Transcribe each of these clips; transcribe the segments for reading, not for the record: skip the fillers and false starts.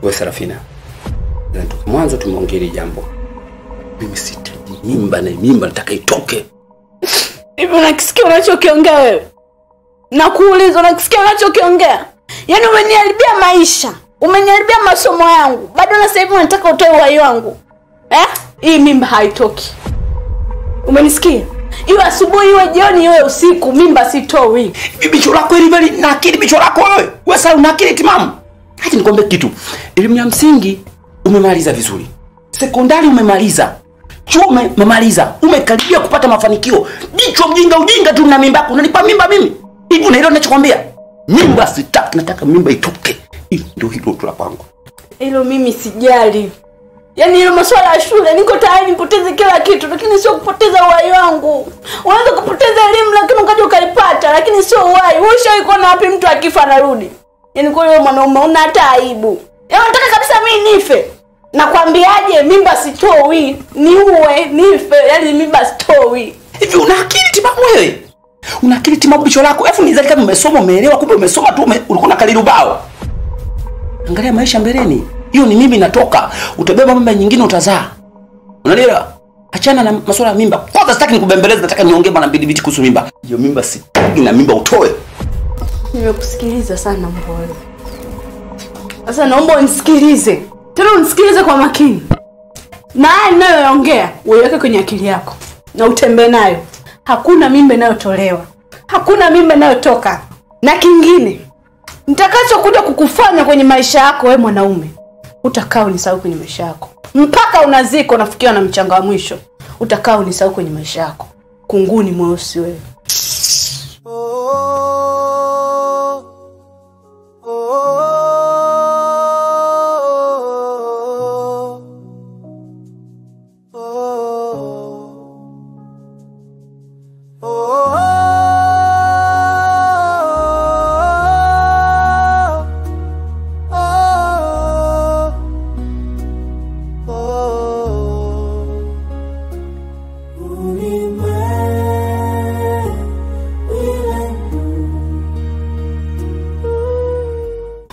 Wewe Serafina, na mwanzo tumeongelea jambo. Mimi sitaji mimba, na mimba nataka itoke. Hivi unakisikia unachokiongea wewe? Nakuuliza unakisikia unachokiongea? Yaani umeniharibia maisha, umeniharibia masomo yangu. Bado na sasa hivi unataka utoe uhai wangu. Hii mimba haitoki. Umenisikia? Iwe asubuhi, iwe jioni, iwe usiku, mimba sitoi. Bicho lako hili na akili bicho lako wewe. Wewe sasa una akili timamu. Acha nikwambie kitu. Elimu ya msingi umemaliza vizuri. Sekondari umemaliza. Chuo umemaliza. Umekaribia kupata mafanikio. Bicho ujinga tu na mimba yako. Unanipa mimba mimi? Hivi unaelewa ninachokwambia? Mimba sitaki, nataka mimba itoke. Ndio hilo tu la kwangu. Hilo mimi sijali. Yaani hilo masuala ya shule niko tayari nipoteze kila kitu, lakini sio kupoteza uhai wangu. Unaweza kupoteza elimu lakini ukaja ukaipata, lakini sio uhai. Wewe ushawahi kuona wapi mtu akifa anarudi? Yaani kwa hiyo mwanaume una hata aibu. Yaani unataka kabisa mimi nife. Nakwambiaje, mimba sitoi, niue, nife, yaani mimba sitoi. Hivi una akili timamu wewe? Una akili timamu bicho lako? Efu nizali kama umesoma umeelewa, kumbe umesoma tu ulikuwa na kalili ubao. Angalia maisha mbeleni. Hiyo ni mimi natoka. Utabeba mimba nyingine utazaa. Unaelewa? Achana na masuala ya mimba. Kwanza sitaki nikubembeleze, nataka niongee bana bidii kuhusu mimba. Hiyo mimba sitaki na mimba utoe. Nimekusikiliza sana mbona. Sasa naomba unisikilize. Tena unisikilize kwa makini. Na haya ninayoongea uiweke kwenye akili yako na utembee nayo. Hakuna mimba inayotolewa. Hakuna mimba inayotoka. Na kingine, nitakachokuja kukufanya kwenye maisha yako wewe mwanaume, utakaa unisahau kwenye maisha yako. Mpaka unazika unafikiwa na mchanga wa mwisho, utakaa unisahau kwenye maisha yako. Kunguni mweusi wewe.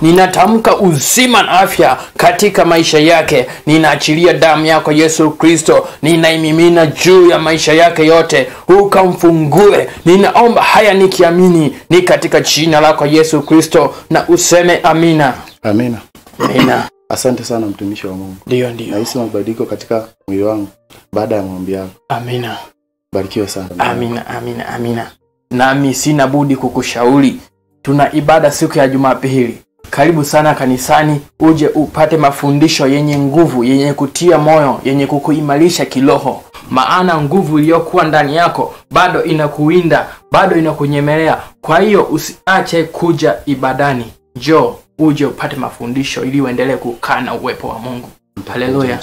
Ninatamka uzima na afya katika maisha yake. Ninaachilia damu yako Yesu Kristo, ninaimimina juu ya maisha yake yote, ukamfungue. Ninaomba haya nikiamini ni katika jina lako Yesu Kristo, na useme amina. Amina. Amina. Asante sana mtumishi wa Mungu. Ndio. Nahisi mabadiliko katika mwili wangu baada ya maombi yako. Amina. Barikiwa sana. Amina. Nami sina budi kukushauri. Tuna ibada siku ya Jumapili. Karibu sana kanisani, uje upate mafundisho yenye nguvu, yenye kutia moyo, yenye kukuimarisha kiroho. Maana nguvu iliyokuwa ndani yako bado inakuwinda, bado inakunyemelea. Kwa hiyo usiache kuja ibadani. Njoo uje upate mafundisho ili uendelee kukaa na uwepo wa Mungu. Haleluya.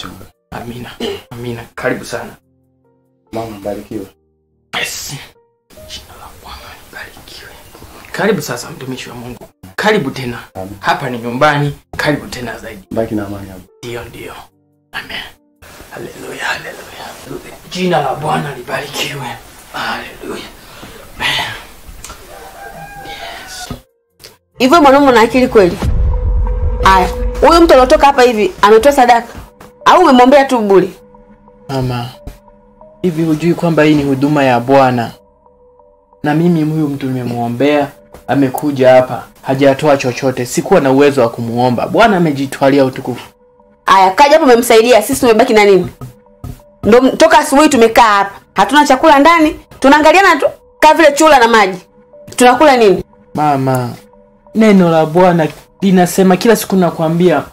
Amina. Karibu sana. Mama barikiwa. Yes. Jina la Bwana libarikiwe. Karibu sasa mtumishi wa Mungu. Karibu tena. Amen. Hapa ni nyumbani. Karibu tena zaidi. Baki na amani hapo. Ndio. Amen. Haleluya. Jina la Bwana libarikiwe. Haleluya. Yes. Hivyo mwanaume una akili kweli? Haya, huyu mtu alotoka hapa hivi ametoa sadaka au umemwombea tu bure? Mama, hivi hujui kwamba hii ni huduma ya Bwana? Na mimi huyu mtu nimemuombea, amekuja hapa, hajatoa chochote. Sikuwa na uwezo wa kumuomba. Bwana amejitwalia utukufu. Haya, kaja hapo umemsaidia, sisi tumebaki na nini? Ndio toka asubuhi tumekaa hapa. Hatuna chakula ndani, tunaangaliana tu kama vile chura na maji. Tunakula nini? Mama, neno la Bwana linasema kila siku nakwambia,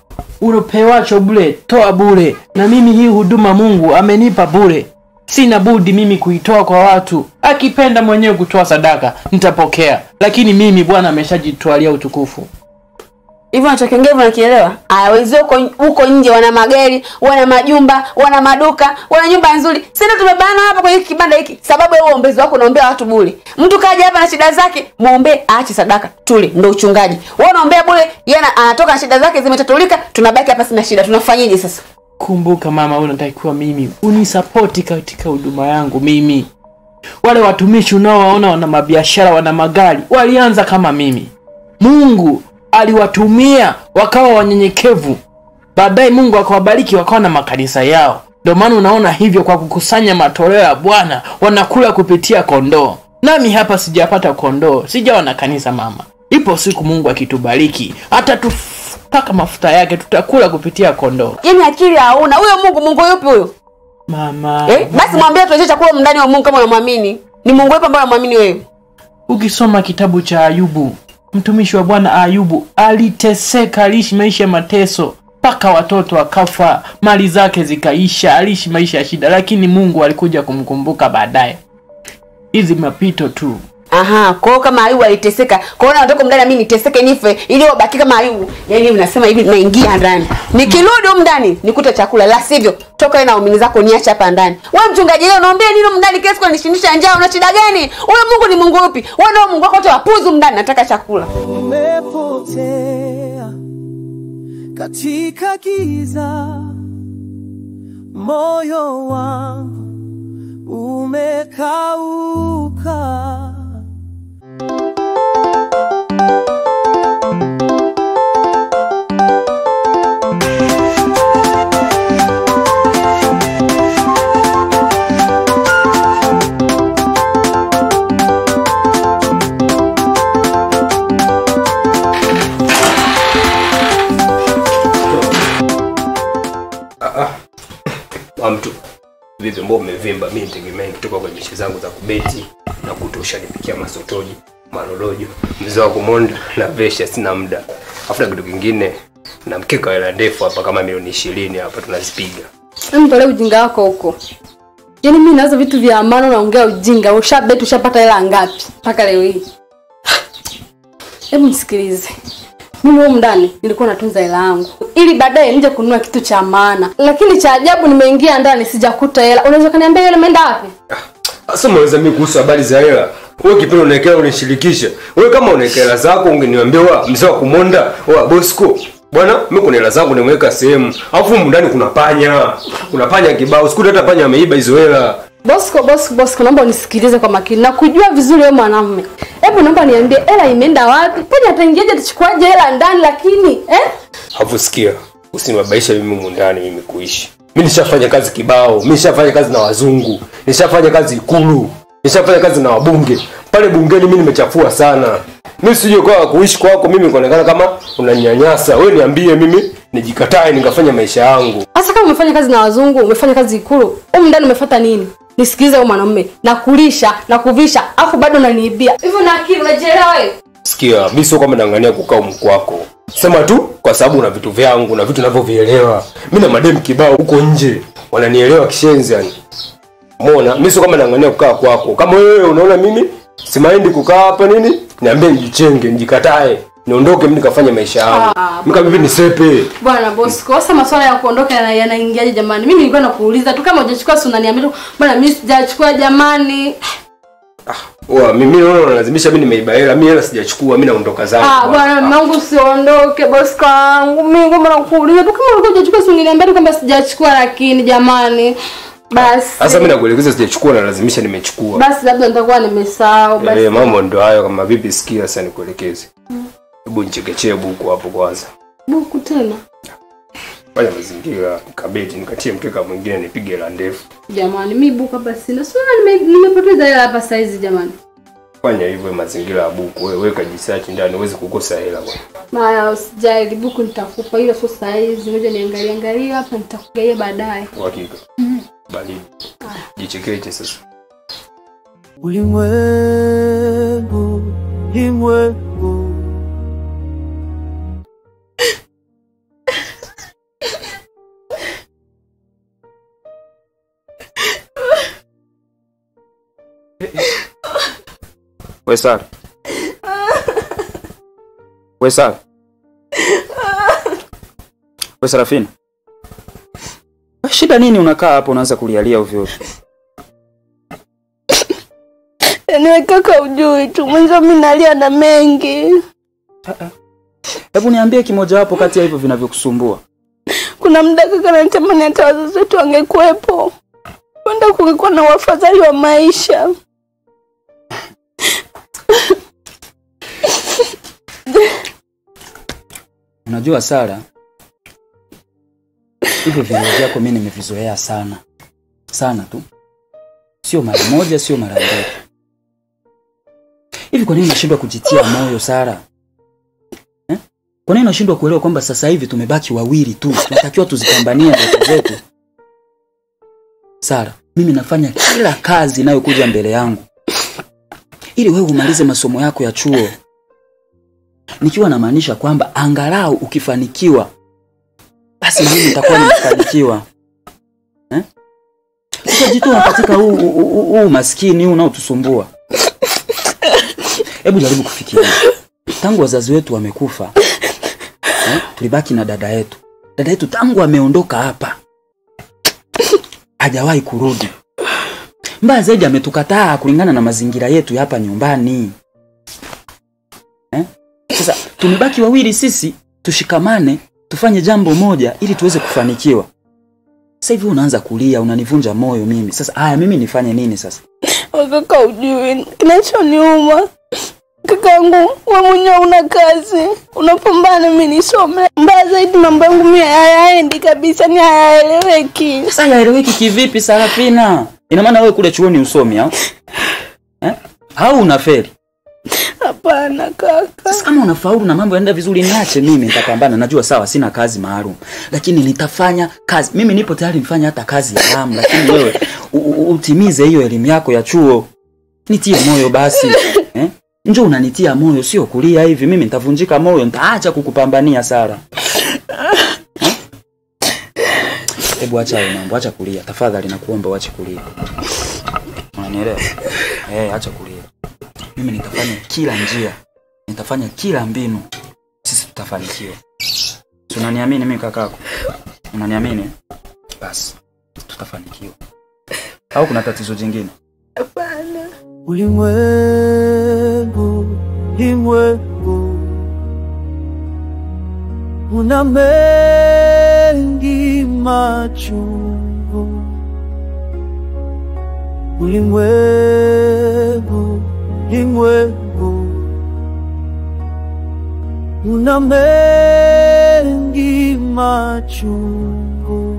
ulopewacho bure, toa bure. Na mimi hii huduma Mungu amenipa bure. Sina budi mimi kuitoa kwa watu. Akipenda mwenyewe kutoa sadaka, nitapokea. Lakini Bwana ameshajitwalia utukufu. Hivyo unachokiongea hivyo unakielewa? Haya, wenzio huko nje wana magari, wana majumba, wana maduka, wana nyumba nzuri. Sisi tumebana hapa kwenye kibanda hiki sababu wewe uombezi wako unaombea watu bure. Mtu kaja hapa na shida zake, muombe aache sadaka, tule, ndio uchungaji. Wewe unaombea bure, yeye anatoka na shida zake zimetatulika, tunabaki hapa sina shida. Tunafanyaje sasa? Kumbuka mama, unatakiwa mimi unisapoti katika huduma yangu mimi. Wale watumishi unaowaona wana mabiashara, wana magari, walianza kama mimi. Mungu aliwatumia wakawa wanyenyekevu, Baadaye Mungu akawabariki wakawa na makanisa yao. Ndio maana unaona hivyo, kwa kukusanya matoleo ya Bwana wanakula kupitia kondoo. Nami hapa sijapata kondoo, sijawa na kanisa mama. Ipo siku Mungu akitubariki hata tupaka mafuta yake tutakula kupitia kondoo. Yaani akili hauna. Huyo Mungu yupi huyo? Mama. Basi mwambie tuache chakula ndani wa Mungu kama unamwamini. Ni Mungu yupi ambaye unamwamini wewe? Ukisoma kitabu cha Ayubu, mtumishi wa Bwana Ayubu aliteseka, aliishi maisha mateso, paka watoto wakafa, mali zake zikaisha, aliishi maisha ya shida, lakini Mungu alikuja kumkumbuka baadaye. Hizi mapito tu. Aha, kwa kama Ayubu aliteseka, kwa hiyo nataka ndani mimi niteseke nife ili wabaki kama Ayubu. Yaani unasema hivi naingia ndani. Nikirudi huko ndani nikuta chakula, la sivyo toka na umini zako niacha hapa ndani. Wewe mchungaji leo unaombea nini huko ndani? Kesi kwa nishindisha njaa, una shida gani? Huyo Mungu ni Mungu yupi? Wewe ndio Mungu wako wote wapuzu ndani, nataka chakula. Umepotea katika giza, moyo wangu umekauka. Mtu vipi mbona umevimba? Mimi nitegemea kutoka kwa mishe zangu za kubeti na kutosha nipikia masotoji, marorojo, mzee wa kumonda na vesha, sina muda. Afuta kitu kingine na mkeka wa ndefu hapa kama milioni 20 hapa tunazipiga. Mtolee ujinga wako huko. Yaani mimi naanza vitu vya amana naongea ujinga. Ushabeti ushapata hela ngapi mpaka leo hii? Hebu nisikilize. Mimi huko ndani nilikuwa natunza hela yangu ili baadaye nje kununua kitu cha maana. Lakini cha ajabu nimeingia ndani sijakuta hela. Unaweza kaniambia hela imeenda wapi? Sasa mweza mimi kuhusu habari za hela. Wewe kipindi unaekea unishirikisha. Wewe kama unaekea hela zako ungeniambia wewe mzee wa kumonda, wewe Bosco. Bwana, mimi kuna hela zangu nimeweka sehemu. Alafu ndani kuna panya. Kuna panya kibao. Sikuta hata panya ameiba hizo hela. Bosco, naomba unisikilize kwa makini. Na kujua vizuri wewe mwanamume. Hebu naomba niambie hela imeenda wapi? Panya ataingiaje atachukuaje hela ndani lakini Hapo sikia. Usinibabaisha mimi ndani mimi kuishi. Mimi nishafanya kazi kibao. Mimi nishafanya kazi na wazungu. Nishafanya kazi Ikulu. Nishafanya kazi na wabunge. Pale bungeni mimi nimechafua sana. Mimi sije kwa kuishi kwako mimi kuonekana kama unanyanyasa. Wewe niambie mimi nijikatae nikafanya maisha yangu. Sasa kama umefanya kazi na wazungu, umefanya kazi Ikulu, huko ndani umefuata nini? Nisikilize wewe mwanamume, na kulisha, na kuvisha, afu bado unaniibia. Hivyo na akili unajielewa wewe? Sikia, mimi sio kama naangania kukaa mkwako. Sema tu kwa sababu una vitu vyangu na vitu ninavyovielewa. Mimi na madem kibao huko nje wananielewa kishenzi yani. Umeona? Mimi sio kama naangania kukaa kwako. Kama wewe unaona mimi simaindi kukaa hapa nini? Niambie nijichenge, nijikatae. Niondoke mimi nikafanye maisha yangu. Mimi kama hivi nisepe. Bwana Bosco, sasa masuala ya kuondoka yanaingiaje jamani? Mimi nilikuwa nakuuliza tu kama hujachukua si unaniambia tu, bwana mimi sijachukua jamani. Mimi naona unalazimisha mimi nimeiba hela. Mimi hela sijachukua, mimi naondoka zangu. Bwana mangu usiondoke Bosco wangu. Mimi ngoma nakuuliza tu kama ulikuwa hujachukua si unaniambia tu kwamba sijachukua lakini jamani. Basi. Sasa mimi nakuelekeza sijachukua na lazimisha nimechukua. Basi labda nitakuwa nimesahau basi. Mambo ndio hayo kama vipi sikia sasa nikuelekeze. Hebu nichekechee buku hapo kwanza. Buku tena? Fanya mazingira kabeti nikatie mkeka mwingine nipige hela ndefu. Jamani mimi buku hapa sina. Sio nimepoteza hela hapa saizi jamani. Fanya hivyo mazingira ya buku. Wewe weka jisearch ndani uweze kukosa hela bwana. Maya usijali buku nitakupa ila sio saizi. Ngoja niangalie hapa nitakugaia baadaye. Hakika. Bali. Jichekeche sasa. Ulimwengu. Wewe Sara. Wewe Serafina. Shida nini unakaa hapo unaanza kulialia ovyo? Niwe kaka ujui tu mwanzo mimi nalia na mengi. Hebu niambie kimoja wapo kati ya hivyo vinavyokusumbua. Kuna muda kaka anatamani hata wazazi wetu wangekuepo. Wanda kungekuwa na wafadhali wa maisha. Unajua Sara, Hivyo vilio vyako mimi nimevizoea sana. Sana tu. Sio mara moja, sio mara mbili. Hivi kwa nini unashindwa kujitia moyo Sara? Kwa nini unashindwa kuelewa kwamba sasa hivi tumebaki wawili tu? Tunatakiwa tuzipambanie ndoto zetu. Sara, mimi nafanya kila kazi inayokuja mbele yangu ili wewe umalize masomo yako ya chuo. Nikiwa namaanisha kwamba angalau ukifanikiwa basi mimi nitakuwa nimefanikiwa. Utajitoa katika huu maskini huu unaotusumbua. Hebu jaribu kufikiria. Tangu wazazi wetu wamekufa, tulibaki na dada yetu. Dada yetu tangu ameondoka hapa hajawahi kurudi. Mbaya zaidi ametukataa kulingana na mazingira yetu hapa nyumbani. Sasa tumebaki wawili sisi, tushikamane, tufanye jambo moja ili tuweze kufanikiwa. Sasa hivi unaanza kulia, unanivunja moyo mimi. Sasa haya mimi nifanye nini sasa? Kaka ujui kinachoniuma. Kakangu, wewe mwenyewe una kazi, unapambana mimi nisome. Mbaya zaidi mambo yangu mimi hayaendi kabisa, ni hayaeleweki. Sasa hayaeleweki kivipi Sarafina? Ina maana wewe kule chuoni usomi au? Au unafeli? Hapana kaka. Sasa kama unafaulu na mambo yanaenda vizuri niache mimi nitapambana. Najua sawa sina kazi maalum, lakini nitafanya kazi. Mimi nipo tayari nifanye hata kazi ya hamu, lakini wewe utimize hiyo elimu yako ya chuo. Nitie moyo basi. Njoo unanitia moyo sio kulia hivi. Mimi nitavunjika moyo, nitaacha kukupambania Sara. Hebu acha hayo mambo, acha kulia. Tafadhali nakuomba uache kulia. Unanielewa? Acha kulia. Mimi nitafanya kila njia. Nitafanya kila mbinu. Sisi tutafanikiwa. Si unaniamini mimi kakako? Unaniamini? Basi tutafanikiwa. Au kuna tatizo jingine? Hapana. Ulimwengu una mengi machungu. Ulimwengu una mengi machungu.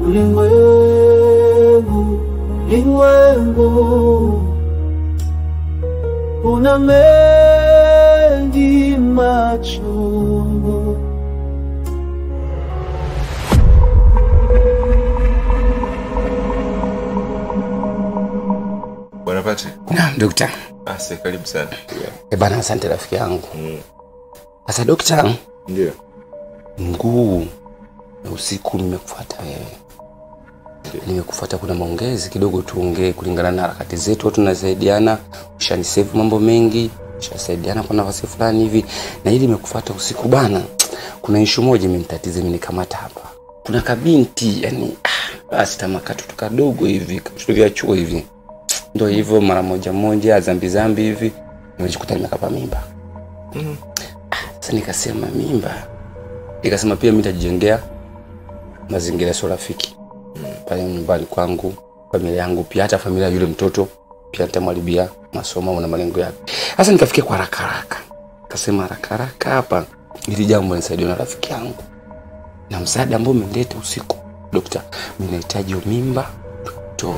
Ulimwengu una mengi machungu. Bwana Pati. Naam, dokta. Karibu sana. Bana, asante rafiki yangu. Sasa dokta, ndio. Mguu na usiku nimekufuata wewe. Nimekufuata kuna maongezi kidogo tuongee kulingana na harakati zetu, watu tunasaidiana, ushanisave mambo mengi, ushasaidiana kwa nafasi fulani hivi. Na hili nimekufuata usiku bana. Kuna issue moja imenitatiza mimi nikamata hapa. Kuna kabinti, yani basi kama katoto kadogo hivi, katoto vya chuo hivi. Ndio hivyo mara moja zambi hivi nimejikuta nimekapa mimba. Sasa nikasema mimba. Nikasema pia mimi nitajengea mazingira sio rafiki. Pale nyumbani kwangu, familia yangu pia hata familia yule mtoto pia nitamwalibia masomo na malengo yake. Sasa nikafikia kwa haraka. Akasema haraka hapa ili jambo nisaidie na rafiki yangu. Na msaada ambao umeleta usiku. Dokta, mimi nahitaji mimba toe.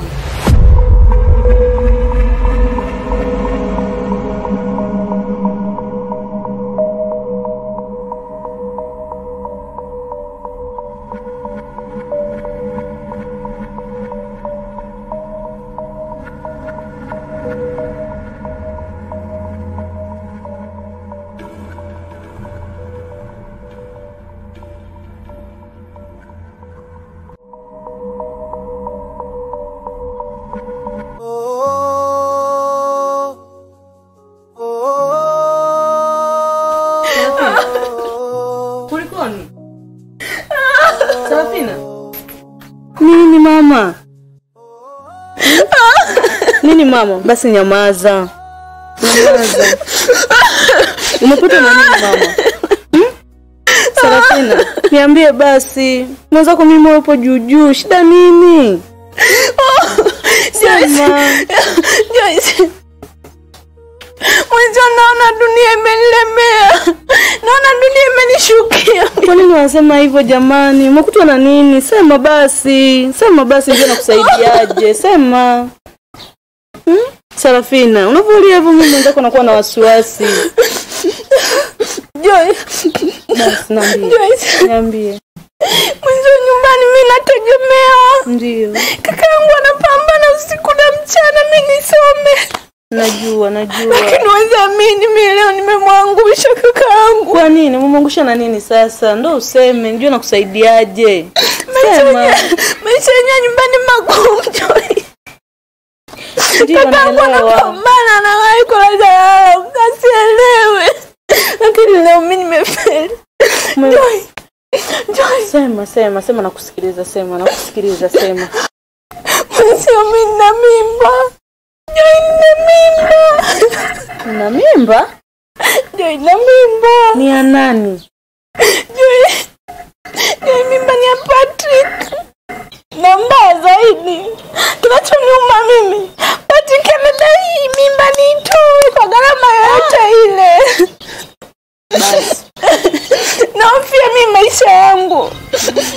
Kulikoni? Sarafina? Nini mama? Nini mama? Basi nyamaza. Umepata na nini mama? Sarafina, niambie basi. Mwanzo kwa mimi upo juu, shida nini? Joyce. Mwanzo naona dunia imenilemea. Naona dunia imenishukia. Kwa nini Mbona unasema hivyo jamani? Umekutwa na nini? Sema basi. Sema basi ndio nakusaidiaje. Sema. Sarafina, unavulia hivyo mimi ndio nakuwa na wasiwasi. Joy. Basi niambie. Mwanzo nyumbani mimi nategemea. Ndio. Kakaangu anapambana usiku na mchana mimi nisome. Najua. Lakini usiamini mimi leo nimemwangusha kakaangu. Kwa nini? Umemwangusha na nini sasa? Ndio useme, ndio nakusaidiaje. Maisha yenyewe nyumbani magumu Joy. Kakaangu anapambana na wewe kwa lazima ukasielewe. Lakini leo mimi nimefeli. Joy. Sema nakusikiliza, sema. Sio mimi na mimba. Na mimba? Joy na mimba. Ni ya nani? Joy mimba ni ya Patrick. Na mbaya zaidi, kinachoniuma mimi, Patrick amedai mimba nitoe kwa gharama yoyote ile. Basi. Naofia mimi maisha yangu.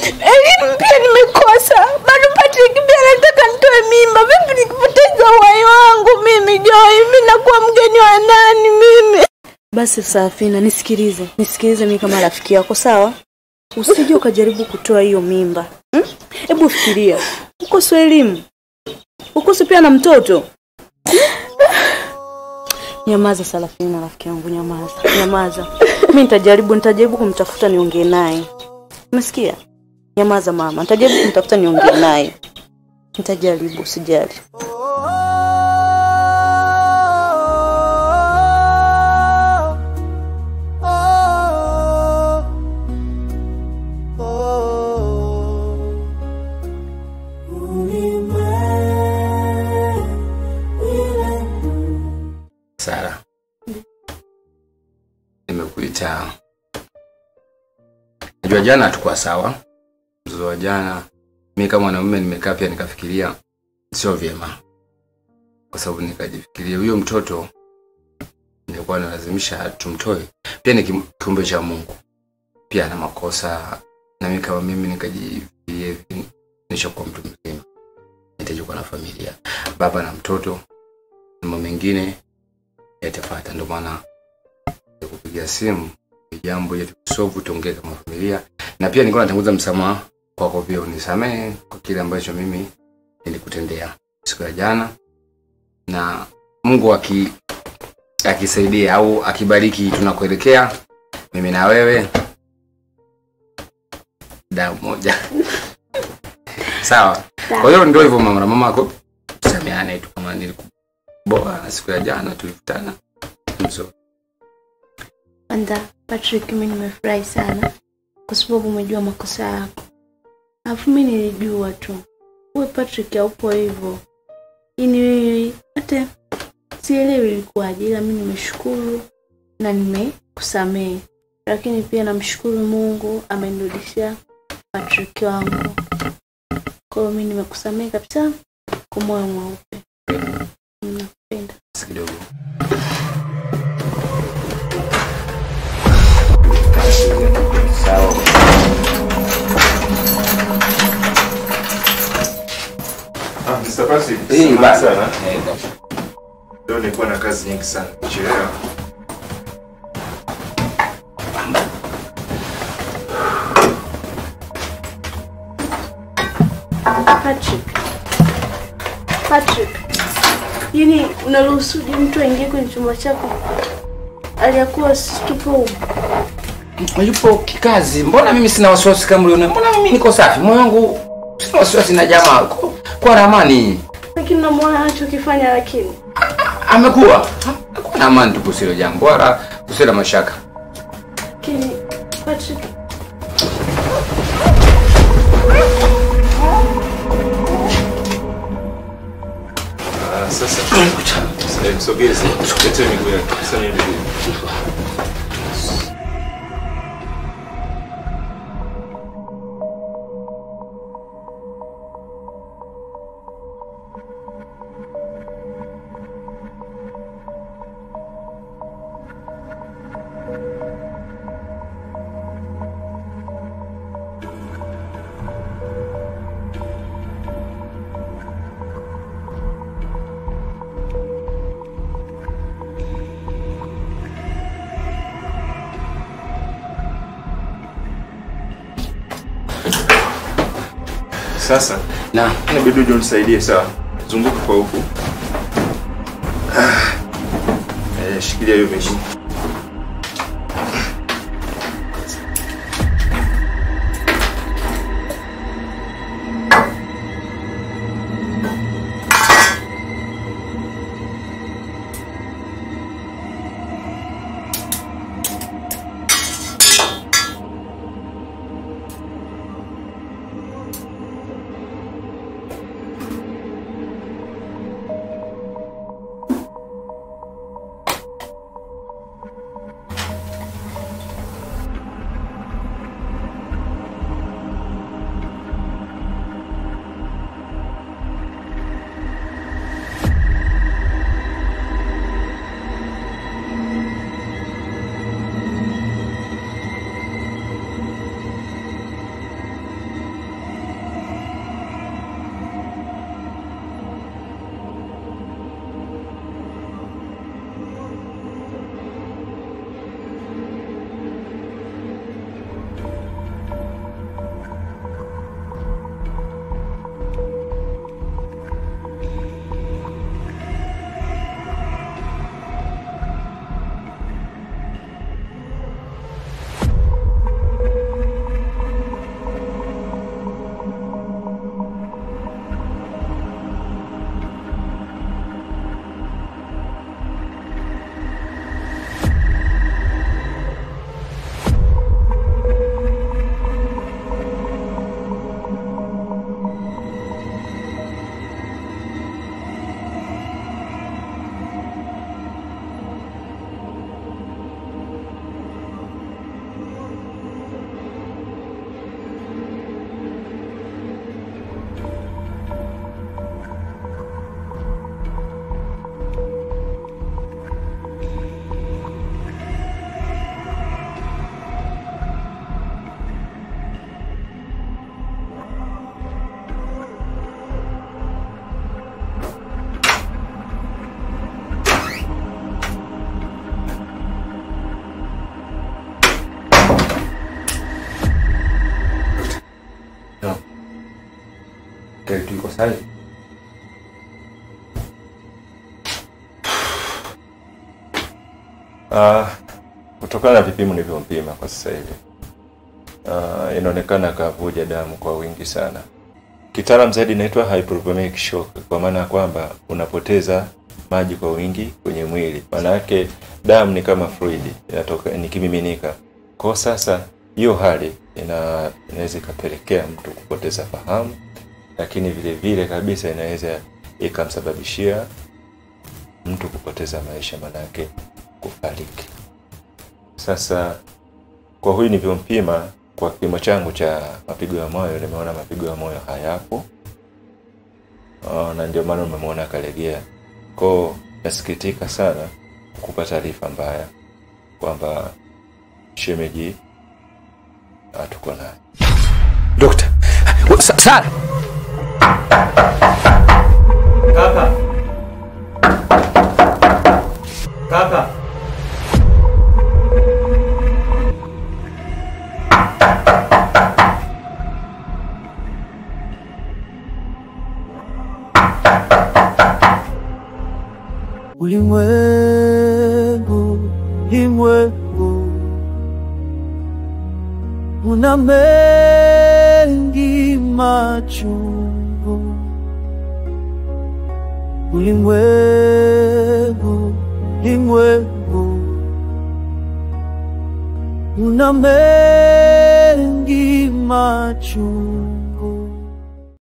Elimu pia nimekosa. Bado Patrick pia anataka nitoe mimba. Vipi nikipoteza uhai wangu mimi Joy? Mimi nakuwa mgeni wa nani mimi? Basi Safina, nisikilize mimi kama rafiki yako, sawa? Usije ukajaribu kutoa hiyo mimba. Hebu fikiria. Ukosa elimu. Ukosa pia na mtoto. Nyamaza Safina, rafiki yangu, nyamaza. Mimi nitajaribu kumtafuta niongee naye. Umesikia? Nyamaza mama. Nitajaribu kumtafuta niongee naye. Nitajaribu, usijali. Sara, nimekuita. Najua jana hatukuwa sawa. Mzozo wa jana, mimi kama mwanamume nimekaa pia nikafikiria sio vyema. Kwa sababu nikajifikiria huyo mtoto nilikuwa nalazimisha tumtoe. Pia ni kiumbe cha Mungu. Pia ana makosa, na mimi kama mimi nikajifikiria nishakuwa mtu mzima. Nitakuwa na familia, baba na mtoto, mambo mengine yatafuata. Ndio maana kupigia simu jambo yetu kusolve, tuongee kama familia. Na pia nilikuwa natanguza msamaha kwako, pia unisamehe kwa kile ambacho mimi nilikutendea siku ya jana. Na Mungu akisaidia au akibariki tunakoelekea mimi na wewe damu moja. Sawa? Kwa hiyo ndio hivyo mama yako tusameane tu kama nilikuboa siku ya jana tulivutana. Mzo. Anda Patrick, mimi nimefurahi sana kwa sababu umejua makosa yako. Alafu mimi nilijua tu wewe Patrick haupo hivyo. Ini hata sielewi ilikuwaje, ila mimi nimeshukuru na nimekusamehe. Lakini pia namshukuru Mungu amenirudishia Patrick wangu. Kwa hiyo mimi nimekusamehe kabisa kwa moyo mweupe. Napenda kidogo. Sawa. Mr. Patrick, sana. Leo nilikuwa na kazi nyingi sana. Chelewa. Patrick. Yini unaruhusu mtu aingie kwenye chumba chako? Aliyakuwa tupo. Yupo kikazi. Mbona mimi sina wasiwasi kama uliona? Mbona mimi niko safi? Moyo wangu sina wasiwasi na jamaa. Kwa amani. Lakini namuona anachokifanya lakini amekuwa na amani tu, kusio jambo wala kusio mashaka. Lakini Patrick, sasa sogeza lete miguu yako sasa niende. Sasa Na inabidi uje unisaidie, sawa? Zunguka kwa huku. Shikilia hiyo mashine. Tuko sahihi. Kutokana na vipimo nilivyompima kwa sasa hivi, inaonekana kavuja damu kwa wingi sana. Kitaalamu zaidi inaitwa hypovolemic shock, kwa maana kwamba unapoteza maji kwa wingi kwenye mwili. Maana yake damu ni kama fluid, inatoka ni kimiminika. Kwa sasa hiyo hali inaweza ikapelekea mtu kupoteza fahamu, lakini vile vile kabisa inaweza ikamsababishia mtu kupoteza maisha, maana yake kufariki. Sasa kwa huyu nilivyompima kwa kipimo changu cha mapigo ya moyo, nimeona mapigo ya moyo hayapo. Na ndio maana umemwona kalegea. Kwa nasikitika sana kukupa taarifa mbaya kwamba shemeji hatuko naye. Dokta. Sir. Kaka. Kaka. Ulimwengu, ulimwengu una mengi machungu. Ulimwengu, ulimwengu una mengi machungu.